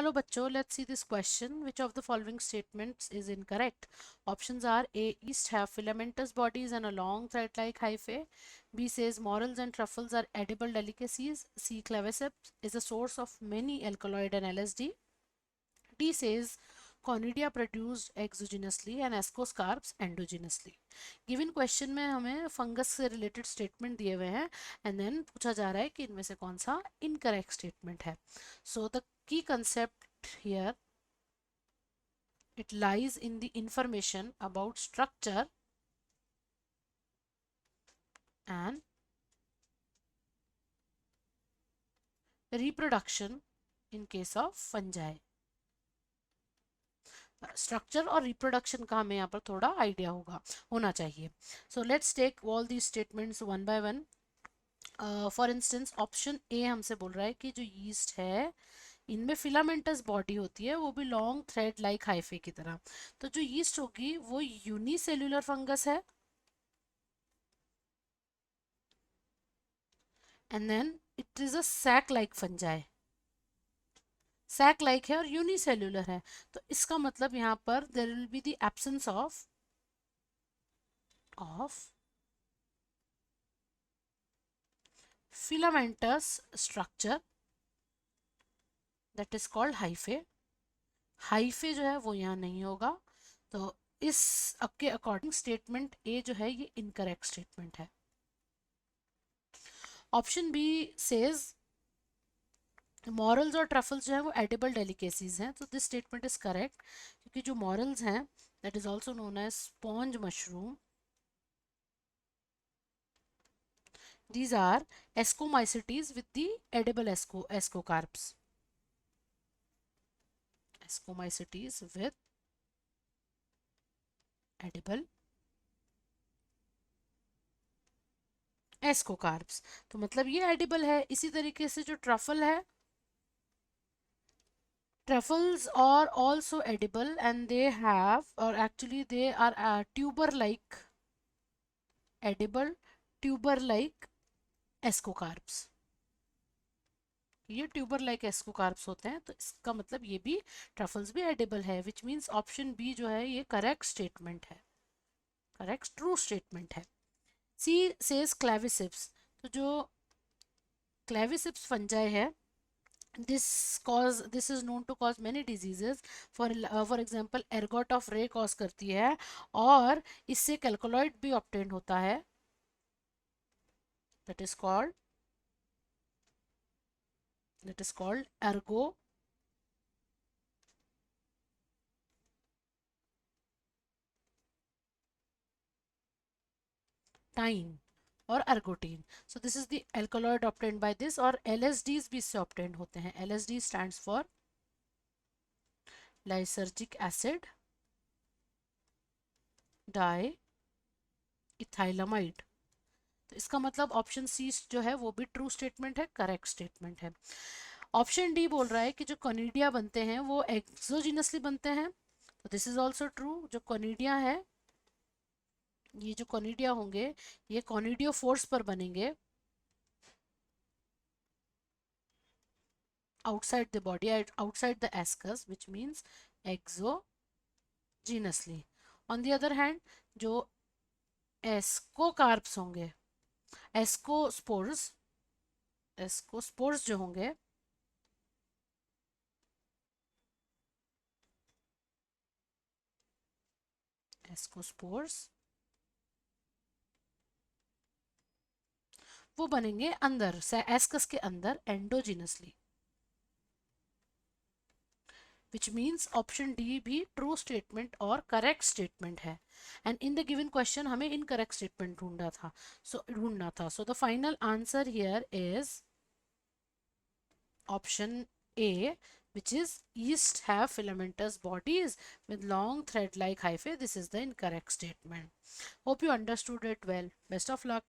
Hello bachcho, let's see this question. Which of the following statements is incorrect? Options are A. Yeast have filamentous bodies and a long thread-like hyphae. B says morels and truffles are edible delicacies. C. Claviceps is a source of many alkaloid and LSD. D says Conidia produced exogenously and ascocarps endogenously. Given question में हमें fungus से related statement दिए हुए हैं and then पूछा जा रहा है कि इनमें से कौन सा इनकरेक्ट स्टेटमेंट है. So the key concept here, it lies in the information about structure and reproduction in case of fungi. Structure और रिप्रोडक्शन का हमें यहाँ पर थोड़ा आइडिया होना चाहिए. So let's take all the statements one by one. For instance option A हमसे बोल रहा है कि जो यीस्ट है इनमें फिलामेंटस बॉडी होती है, वो भी लॉन्ग थ्रेड लाइक हाइफे की तरह. तो जो यीस्ट होगी वो यूनिसेल्युलर फंगस है and then it is a sac like fungi. Sac like है और यूनिसेल्युलर है, तो इसका मतलब यहाँ पर there will be the absence of filamentous structure that is called hyphae. hyphae जो है वो यहाँ नहीं होगा, तो इस आपके अकॉर्डिंग स्टेटमेंट ए जो है ये इनकरेक्ट स्टेटमेंट है. ऑप्शन बी सेज मॉरल्स और ट्रफल्स जो है वो एडिबल डेलिकेसीज हैं, तो दिस स्टेटमेंट इज करेक्ट क्योंकि जो मॉरल्स हैं that is also known as sponge mushroom, these are ascomycetes with the edible ascocarps. Ascomycetes with edible ascocarps. तो मतलब ये edible है. इसी तरीके से जो truffle है, truffles are also edible and they have, or actually they are tuber-like, edible tuber-like ascocarps. ये ट्यूबर लाइक एस्कोकार्प्स होते हैं, तो इसका मतलब ये भी ट्रफल्स भी एडिबल है, विच मीन्स ऑप्शन बी जो है ये करेक्ट स्टेटमेंट है, करेक्ट ट्रू स्टेटमेंट है. सी सेज क्लेविसिप्स, तो जो क्लेविसिप्स फंजाई है this is known to cause many diseases. For example ergot of rye cause करती है और इससे कैल्कोलॉइड भी ऑब्टेन होता है, दैट इज कॉल्ड ergo टाइन और ergotine. So this is the alkaloid obtained by this, और LSDs भी इससे obtained होते हैं. LSD stands for lysergic acid diethylamide. तो इसका मतलब ऑप्शन सी जो है वो भी ट्रू स्टेटमेंट है, करेक्ट स्टेटमेंट है. ऑप्शन डी बोल रहा है कि जो कोनिडिया बनते हैं वो एक्सोजिनसली बनते हैं, तो दिस इज ऑल्सो ट्रू. जो कोनिडिया है, ये जो कोनिडिया होंगे ये कोनिडियो फोर्स पर बनेंगे outside the body, outside the ascus, which means exogenously. On the other hand, जो एस्कोकार्प्स होंगे, एस्कोस्पोर्स जो होंगे एस्कोस्पोर्स वो बनेंगे अंदर एस्कस के अंदर endogenously, which means option D भी ट्रू स्टेटमेंट और करेक्ट स्टेटमेंट है. And in the given question हमें इनकरेक्ट स्टेटमेंट ढूंढना था. So the final answer here is option A, which is yeast have filamentous bodies with long thread like hyphae. This is the incorrect statement. Hope you understood it well. Best of luck.